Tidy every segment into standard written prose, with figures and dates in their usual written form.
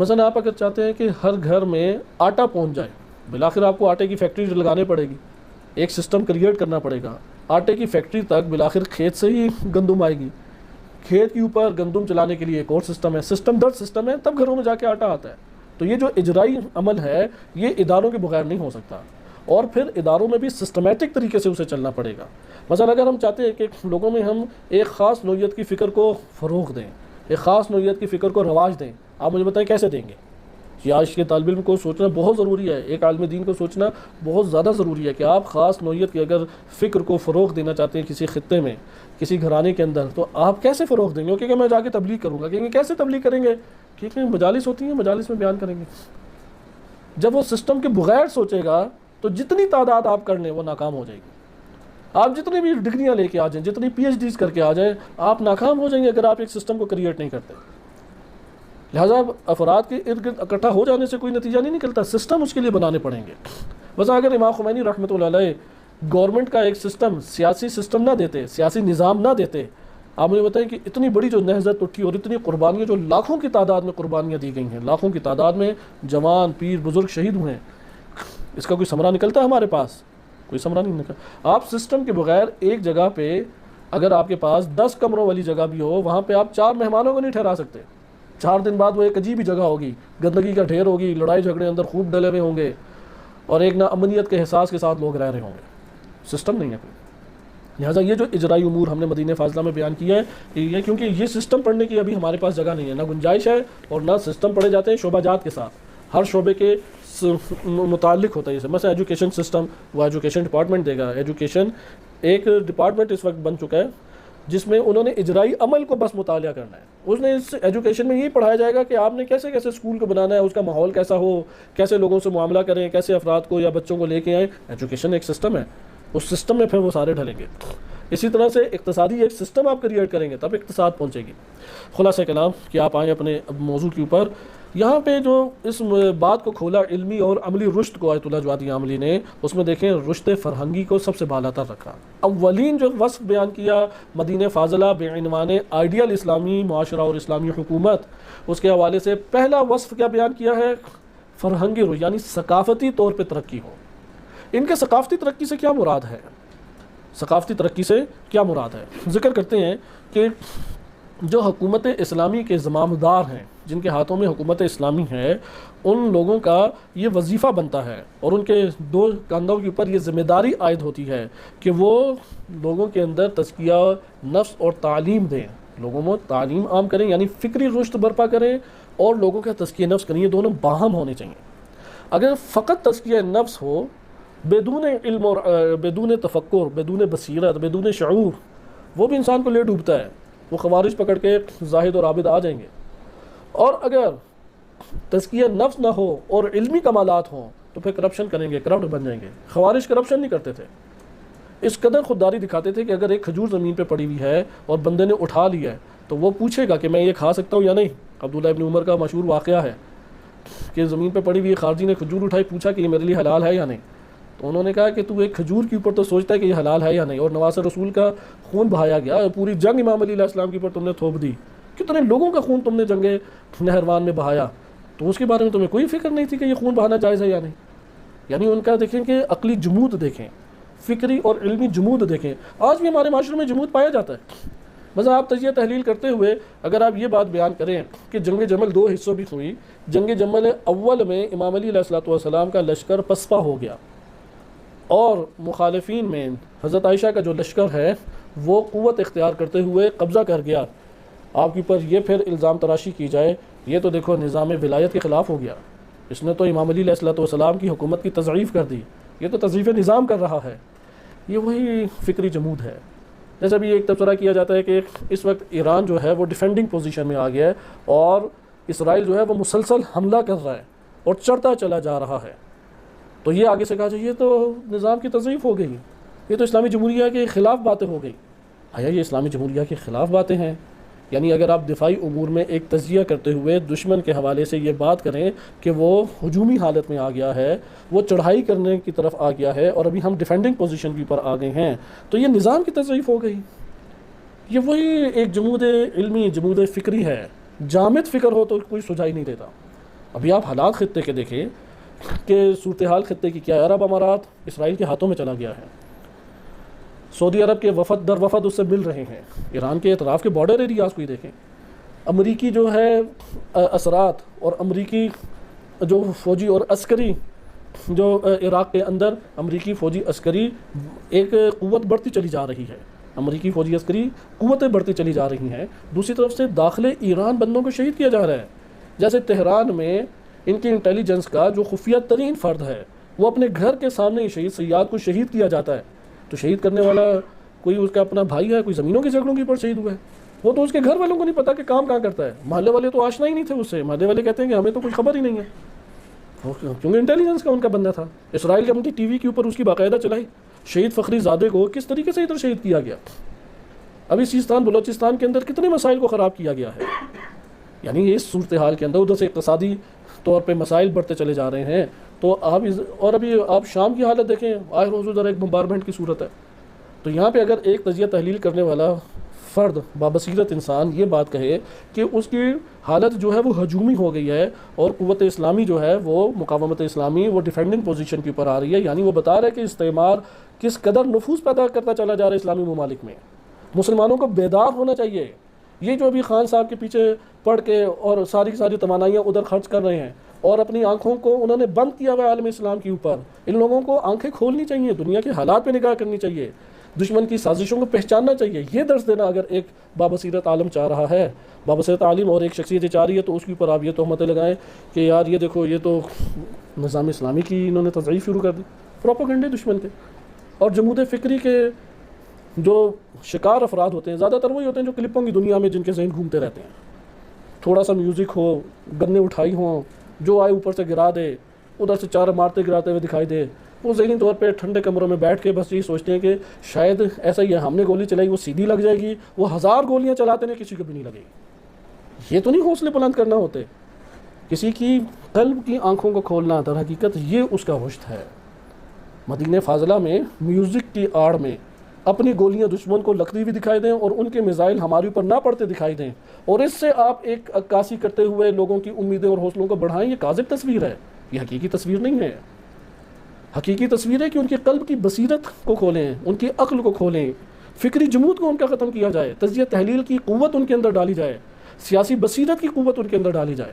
مثلا آپ اگر چاہتے ہیں کہ ہر گھر میں آٹا پہنچ جائے، بالآخر آپ کو آٹے کی فیکٹری لگانے پڑے گی، ایک سسٹم کریٹ کرنا پڑے گا، آٹے کی فیکٹری تک بالآخر کھیت سے ہی گندم آئے گی، کھیت کے اوپر گندم چلانے کے لیے ایک اور سسٹم ہے، سسٹم در سسٹم ہے، تب گھروں میں جا کے آٹا آتا ہے۔ تو یہ جو اجرائی عمل ہے یہ اداروں کے بغیر نہیں ہو سکتا، اور پھر اداروں میں بھی سسٹمیٹک طریقے سے اسے چلنا پڑے گا۔ مثلا اگر ہم چاہتے ہیں کہ لوگوں میں ہم ایک خاص نوعیت کی فکر کو فروغ دیں، ایک خاص نوعیت کی فکر کو رواج دیں، آپ مجھے بتائیں کیسے دیں گے؟ یہ آج کے طالب علم کو سوچنا بہت ضروری ہے، ایک عالم دین کو سوچنا بہت زیادہ ضروری ہے کہ آپ خاص نوعیت کی اگر فکر کو فروغ دینا چاہتے ہیں کسی خطے میں، کسی گھرانے کے اندر، تو آپ کیسے فروغ دیں گے؟ کیونکہ میں جا کے تبلیغ کروں گا، کہیں گے کیسے تبلیغ کریں گے؟ کیونکہ مجالس ہوتی ہیں، مجالس میں بیان کریں گے۔ جب وہ سسٹم کے بغیر سوچے گا تو جتنی تعداد آپ کر لیں وہ ناکام ہو جائے گی۔ آپ جتنی بھی ڈگریاں لے کے آ جائیں، جتنی پی ایچ ڈیز کر کے آ جائیں، آپ ناکام ہو جائیں گے اگر آپ ایک سسٹم کو کریٹ نہیں کرتے۔ لہٰذا افراد کے ارد گرد اکٹھا ہو جانے سے کوئی نتیجہ نہیں نکلتا، سسٹم اس کے لیے بنانے پڑیں گے۔ بس اگر امام خمینی رحمۃ اللہ علیہ گورنمنٹ کا ایک سسٹم، سیاسی سسٹم نہ دیتے، سیاسی نظام نہ دیتے، آپ مجھے بتائیں کہ اتنی بڑی جو نہضت اٹھی اور اتنی قربانیاں، جو لاکھوں کی تعداد میں قربانیاں دی گئی ہیں، لاکھوں کی تعداد میں جوان پیر بزرگ شہید ہوئے ہیں، اس کا کوئی ثمرہ نکلتا ہے ہمارے پاس؟ کوئی ثمرہ نہیں نکلتا۔ آپ سسٹم کے بغیر ایک جگہ پہ اگر آپ کے پاس 10 کمروں والی جگہ بھی ہو، وہاں پہ آپ 4 مہمانوں کو نہیں ٹھہرا سکتے۔ 4 دن بعد وہ ایک عجیب ہی جگہ ہوگی، گندگی کا ڈھیر ہوگی، لڑائی جھگڑے اندر خوب ڈلے ہوئے ہوں گے، اور ایک نا امنیت کے احساس کے ساتھ لوگ رہ رہے ہوں گے۔ سسٹم نہیں ہے کوئی۔ لہٰذا یہ جو اجرائی امور ہم نے مدینہ فاضلہ میں بیان کیا ہے، یہ کیونکہ یہ سسٹم پڑھنے کی ابھی ہمارے پاس جگہ نہیں ہے، نہ گنجائش ہے، اور نہ سسٹم پڑھے جاتے ہیں شعبہ جات کے ساتھ، ہر شعبے کے متعلق ہوتا ہے۔ جیسے مثلا ایجوکیشن سسٹم، وہ ایجوکیشن ڈپارٹمنٹ دے گا۔ ایجوکیشن ایک ڈپارٹمنٹ اس وقت بن چکا ہے جس میں انہوں نے اجرائی عمل کو بس مطالعہ کرنا ہے۔ اس نے اس ایجوکیشن میں یہی پڑھایا جائے گا کہ آپ نے کیسے کیسے اسکول کو بنانا ہے، اس کا ماحول کیسا ہو، کیسے لوگوں سے معاملہ کریں، کیسے افراد کو یا بچوں کو لے کے آئیں۔ ایجوکیشن ایک سسٹم ہے، اس سسٹم میں پھر وہ سارے ڈھلیں گے۔ اسی طرح سے اقتصادی ایک سسٹم آپ کریٹ کریں گے تب اقتصاد پہنچے گی۔ خلاصہ کلام کہ آپ آئیں اپنے موضوع کے اوپر، یہاں پہ جو اس بات کو کھولا علمی اور عملی رشد کو آیت اللہ جوادی عاملی نے، اس میں دیکھیں رشد فرہنگی کو سب سے بالا تر رکھا۔ اولین جو وصف بیان کیا مدینہ فاضلہ بعنوان آئیڈیل اسلامی معاشرہ اور اسلامی حکومت، اس کے حوالے سے پہلا وصف کیا بیان کیا ہے؟ فرہنگی رشد، یعنی ثقافتی طور پہ ترقی ہو۔ ان کے ثقافتی ترقی سے کیا مراد ہے؟ ثقافتی ترقی سے کیا مراد ہے؟ ذکر کرتے ہیں کہ جو حکومت اسلامی کے زمامدار ہیں، جن کے ہاتھوں میں حکومت اسلامی ہے، ان لوگوں کا یہ وظیفہ بنتا ہے اور ان کے 2 کاندھوں کے اوپر یہ ذمہ داری عائد ہوتی ہے کہ وہ لوگوں کے اندر تزکیہ نفس اور تعلیم دیں، لوگوں میں تعلیم عام کریں، یعنی فکری رشد برپا کریں اور لوگوں کا تزکیہ نفس کریں۔ یہ دونوں باہم ہونے چاہیے۔ اگر فقط تزکیہ نفس ہو بدون علم اور بدون تفکر، بدون بصیرت، بدون شعور، وہ بھی انسان کو لے ڈوبتا ہے، وہ خوارج پکڑ کے زاہد اور عابد آ جائیں گے۔ اور اگر تزکیہ نفس نہ ہو اور علمی کمالات ہوں تو پھر کرپشن کریں گے، کرپٹ بن جائیں گے۔ خوارج کرپشن نہیں کرتے تھے، اس قدر خودداری دکھاتے تھے کہ اگر ایک کھجور زمین پہ پڑی ہوئی ہے اور بندے نے اٹھا لی ہے تو وہ پوچھے گا کہ میں یہ کھا سکتا ہوں یا نہیں۔ عبداللہ ابن عمر کا مشہور واقعہ ہے کہ زمین پہ پڑی ہوئی خارجی نے کھجور اٹھائی، پوچھا کہ یہ میرے لیے حلال ہے یا نہیں، تو انہوں نے کہا کہ تو ایک کھجور کے اوپر تو سوچتا ہے کہ یہ حلال ہے یا نہیں، اور نواز رسول کا خون بہایا گیا، پوری جنگ امام علی علیہ السلام کے اوپر تم نے تھوپ دی، کتنے لوگوں کا خون تم نے جنگ نہروان میں بہایا، تو اس کے بارے میں تمہیں کوئی فکر نہیں تھی کہ یہ خون بہانا جائز ہے یا نہیں۔ یعنی ان کا دیکھیں کہ عقلی جمود دیکھیں، فکری اور علمی جمود دیکھیں۔ آج بھی ہمارے معاشرے میں جمود پایا جاتا ہے۔ بس آپ تجزیہ تحلیل کرتے ہوئے اگر آپ یہ بات بیان کریں کہ جنگ جمل 2 حصوں بھی ہوئی، جنگ جمل اول میں امام علی علیہ السلام کا لشکر پسپا ہو گیا، اور مخالفین میں حضرت عائشہ کا جو لشکر ہے وہ قوت اختیار کرتے ہوئے قبضہ کر گیا۔ آپ کے اوپر یہ پھر الزام تراشی کی جائے، یہ تو دیکھو نظام ولایت کے خلاف ہو گیا، اس نے تو امام علی علیہ السلام کی حکومت کی تضعیف کر دی، یہ تو تضعیف نظام کر رہا ہے۔ یہ وہی فکری جمود ہے۔ جیسا بھی ایک تبصرہ کیا جاتا ہے کہ اس وقت ایران جو ہے وہ ڈیفینڈنگ پوزیشن میں آ گیا ہے، اور اسرائیل جو ہے وہ مسلسل حملہ کر رہا ہے اور چڑھتا چلا جا رہا ہے، تو یہ آگے سے کہا جائے یہ تو نظام کی تضعیف ہو گئی، یہ تو اسلامی جمہوریہ کے خلاف باتیں ہو گئی۔ آیا یہ اسلامی جمہوریہ کے خلاف باتیں ہیں؟ یعنی اگر آپ دفاعی امور میں ایک تجزیہ کرتے ہوئے دشمن کے حوالے سے یہ بات کریں کہ وہ ہجومی حالت میں آ گیا ہے، وہ چڑھائی کرنے کی طرف آ گیا ہے، اور ابھی ہم ڈیفینڈنگ پوزیشن کے اوپر آ گئے ہیں، تو یہ نظام کی تضعیف ہو گئی۔ یہ وہی ایک جمود علمی، جمود فکری ہے۔ جامد فکر ہو تو کوئی سجائی نہیں دیتا، ابھی آپ حالات خطے کے دیکھیں کہ صورتحال خطے کی کیا ہے. عرب امارات اسرائیل کے ہاتھوں میں چلا گیا ہے. سعودی عرب کے وفد در وفد اس سے مل رہے ہیں. ایران کے اطراف کے بارڈر ایریاز کو ہی دیکھیں. امریکی جو ہے اثرات اور امریکی جو فوجی اور عسکری جو عراق کے اندر امریکی فوجی عسکری ایک قوت بڑھتی چلی جا رہی ہے. امریکی فوجی عسکری قوتیں بڑھتی چلی جا رہی ہیں. دوسری طرف سے داخل ایران بندوں کو شہید کیا جا رہا ہے. جیسے تہران میں ان کی انٹیلیجنس کا جو خفیہ ترین فرد ہے وہ اپنے گھر کے سامنے شہید سیاد کو شہید کیا جاتا ہے. تو شہید کرنے والا کوئی اس کا اپنا بھائی ہے, کوئی زمینوں کے جھگڑوں کے اوپر شہید ہوا ہے. وہ تو اس کے گھر والوں کو نہیں پتا کہ کام کہاں کرتا ہے. محلے والے تو آشنا ہی نہیں تھے اس سے. محلے والے کہتے ہیں کہ ہمیں تو کوئی خبر ہی نہیں ہے, کیونکہ انٹیلیجنس کا ان کا بندہ تھا. اسرائیل کے ٹی وی کے اوپر اس کی باقاعدہ چلائی. شہید فخری زادے کو کس طریقے سے ادھر شہید کیا گیا. ابھی سیستان بلوچستان کے اندر کتنے مسائل کو خراب کیا گیا ہے. یعنی اس صورتحال کے اندر ادھر سے اقتصادی طور پہ مسائل بڑھتے چلے جا رہے ہیں. تو آپ اور ابھی آپ شام کی حالت دیکھیں, آئے روز ادھر ایک بمبارمنٹ کی صورت ہے. تو یہاں پہ اگر ایک تجزیہ تحلیل کرنے والا فرد بابصیرت انسان یہ بات کہے کہ اس کی حالت جو ہے وہ ہجومی ہو گئی ہے اور قوت اسلامی جو ہے وہ مقاومت اسلامی وہ ڈیفینڈنگ پوزیشن کے اوپر آ رہی ہے, یعنی وہ بتا رہے کہ استعمار کس قدر نفوذ پیدا کرتا چلا جا رہا ہے اسلامی ممالک میں. مسلمانوں کو بیدار ہونا چاہیے. یہ جو ابھی خان صاحب کے پیچھے پڑھ کے اور ساری توانائیاں ادھر خرچ کر رہے ہیں اور اپنی آنکھوں کو انہوں نے بند کیا ہوا ہے عالم اسلام کے اوپر, ان لوگوں کو آنکھیں کھولنی چاہیے, دنیا کے حالات پہ نگاہ کرنی چاہیے, دشمن کی سازشوں کو پہچاننا چاہیے. یہ درس دینا اگر ایک بابصیرت عالم چاہ رہا ہے, بابصیرت عالم اور ایک شخصیت چاہ رہی ہے, تو اس کے اوپر آپ یہ تہمتیں لگائیں کہ یار یہ دیکھو یہ تو نظام اسلامی کی انہوں نے تضعیف شروع کر دی. پروپیگنڈے دشمن کے اور جمود فکری کے جو شکار افراد ہوتے ہیں زیادہ تر وہی ہوتے ہیں جو کلپوں کی دنیا میں جن کے ذہن گھومتے رہتے ہیں. تھوڑا سا میوزک ہو, گنے اٹھائی ہوں, جو آئے اوپر سے گرا دے, ادھر سے چار مارتے گراتے ہوئے دکھائی دے. وہ ذہنی طور پہ ٹھنڈے کمروں میں بیٹھ کے بس یہی سوچتے ہیں کہ شاید ایسا ہی ہے, ہم نے گولی چلائی وہ سیدھی لگ جائے گی, وہ 1000 گولیاں چلاتے ہیں کسی کو بھی نہیں لگے گی. یہ تو نہیں حوصلے بلند کرنا ہوتے. کسی کی قلب کی آنکھوں کو کھولنا در حقیقت یہ اس کا رشد ہے. مدینہ فاضلہ میں میوزک کی آڑ میں اپنی گولیاں دشمن کو لگتی ہوئی دکھائی دیں اور ان کے میزائل ہمارے اوپر نہ پڑتے دکھائی دیں, اور اس سے آپ ایک عکاسی کرتے ہوئے لوگوں کی امیدیں اور حوصلوں کو بڑھائیں. یہ کاذب تصویر ہے, یہ حقیقی تصویر نہیں ہے. حقیقی تصویر ہے کہ ان کے قلب کی بصیرت کو کھولیں, ان کی عقل کو کھولیں, فکری جمود کو ان کا ختم کیا جائے, تجزیہ تحلیل کی قوت ان کے اندر ڈالی جائے, سیاسی بصیرت کی قوت ان کے اندر ڈالی جائے.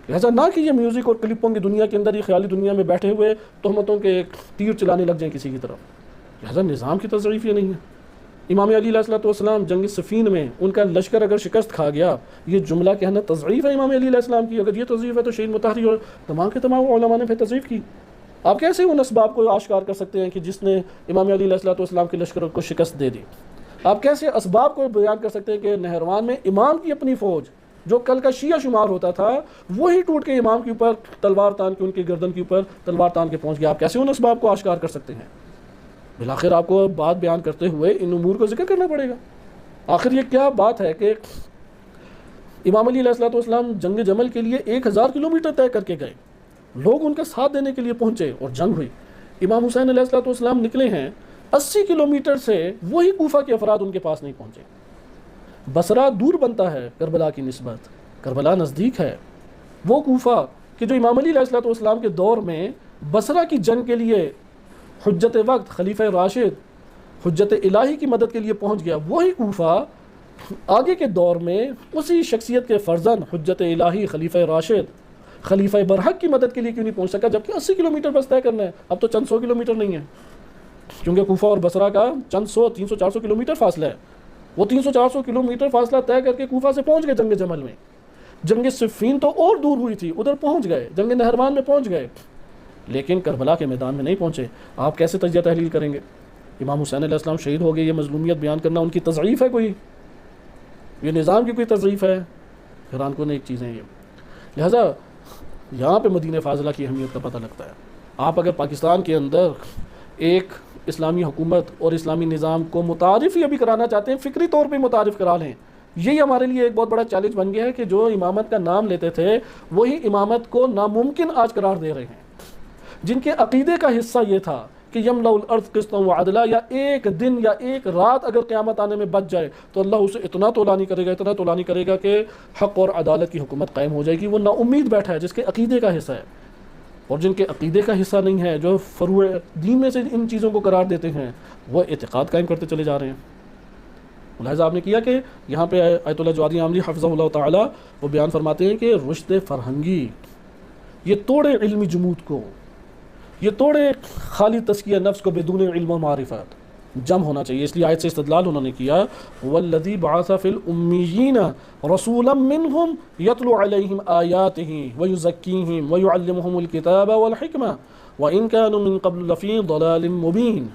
لہٰذا نہ کہ یہ میوزک اور کلپوں کی دنیا کے اندر, یہ خیالی دنیا میں بیٹھے ہوئے تہمتوں کے تیر چلانے لگ جائیں کسی کی طرف. لہٰذا نظام کی تضعیف یہ نہیں ہے. امام علی علیہ السلام جنگ صفین میں ان کا لشکر اگر شکست کھا گیا, یہ جملہ کہنا تضعیف ہے امام علی علیہ السلام کی. اگر یہ تضعیف ہے تو شہید مطہری اور تمام کے تمام علماء نے پھر تضعیف کی. آپ کیسے ان اسباب کو آشکار کر سکتے ہیں کہ جس نے امام علی علیہ السلام کے لشکر کو شکست دے دی؟ آپ کیسے اسباب کو بیان کر سکتے ہیں کہ نہروان میں امام کی اپنی فوج جو کل کا شیعہ شمار ہوتا تھا وہی ٹوٹ کے امام کے اوپر تلوار تان کے, ان کی گردن کے اوپر تلوار تان کے پہنچ گیا؟ آپ کیسے ان اسباب کو آشکار کر سکتے ہیں؟ بالآخر آپ کو بات بیان کرتے ہوئے ان امور کو ذکر کرنا پڑے گا. آخر یہ کیا بات ہے کہ امام علی علیہ السلام جنگ جمل کے لیے 1000 کلومیٹر طے کر کے گئے, لوگ ان کا ساتھ دینے کے لیے پہنچے اور جنگ ہوئی. امام حسین علیہ السلام نکلے ہیں 80 کلومیٹر سے, وہی کوفہ کے افراد ان کے پاس نہیں پہنچے. بصرہ دور بنتا ہے کربلا کی نسبت, کربلا نزدیک ہے. وہ کوفہ کہ جو امام علی علیہ السلام کے دور میں بصرہ کی جنگ کے لیے حجت وقت خلیفہ راشد حجت الہی کی مدد کے لیے پہنچ گیا, وہی کوفہ آگے کے دور میں اسی شخصیت کے فرزند حجت الہی خلیفہ راشد خلیفہ برحق کی مدد کے لیے کیوں نہیں پہنچ سکا؟ جبکہ 80 کلومیٹر بس طے کرنا ہے. اب تو چند 100 کلومیٹر نہیں ہے, کیونکہ کوفہ اور بصرہ کا چند 100 300 400 کلومیٹر فاصلہ ہے. وہ 300 400 کلومیٹر فاصلہ طے کر کے کوفہ سے پہنچ گئے جنگ جمل میں. جنگ صفین تو اور دور ہوئی تھی, ادھر پہنچ گئے, جنگ نہروان میں پہنچ گئے, لیکن کربلا کے میدان میں نہیں پہنچے. آپ کیسے تجزیہ تحلیل کریں گے؟ امام حسین علیہ السلام شہید ہو گئے, یہ مظلومیت بیان کرنا ان کی تضعیف ہے کوئی؟ یہ نظام کی کوئی تضعیف ہے؟ حیران کن ایک چیز ہے یہ. لہذا یہاں پہ مدینہ فاضلہ کی اہمیت کا پتہ لگتا ہے. آپ اگر پاکستان کے اندر ایک اسلامی حکومت اور اسلامی نظام کو متعارف ہی ابھی کرانا چاہتے ہیں, فکری طور پہ متعارف کرا لیں. یہی ہمارے لیے ایک بہت بڑا چیلنج بن گیا ہے کہ جو امامت کا نام لیتے تھے وہی امامت کو ناممکن آج قرار دے رہے ہیں. جن کے عقیدے کا حصہ یہ تھا کہ یملأ الارض قسطا وعدلا، یا ایک دن یا ایک رات اگر قیامت آنے میں بچ جائے تو اللہ اسے اتنا طولانی کرے گا، اتنا طولانی کرے گا کہ حق اور عدالت کی حکومت قائم ہو جائے گی۔ وہ نا امید بیٹھا ہے جس کے عقیدے کا حصہ ہے، اور جن کے عقیدے کا حصہ نہیں ہے، جو فروع دین میں سے ان چیزوں کو قرار دیتے ہیں، وہ اعتقاد قائم کرتے چلے جا رہے ہیں۔ ملاحظہ آپ نے کیا کہ یہاں پہ آیت اللہ جوادی عاملی حفظہ اللہ تعالی وہ بیان فرماتے ہیں کہ رشد فرہنگی یہ توڑے علمی جمود کو، یہ توڑے خالی تزکیہ نفس کو بدون علم و معرفت، جم ہونا چاہیے۔ اس لیے آیت سے استدلال انہوں نے کیا والذی بعث فی الامیین رسولا منہم یتلو علیہم آیاتہ ویزکیہم ویعلمہم الکتاب والحکمہ وان کانوا من قبل لفی ضلال مبین۔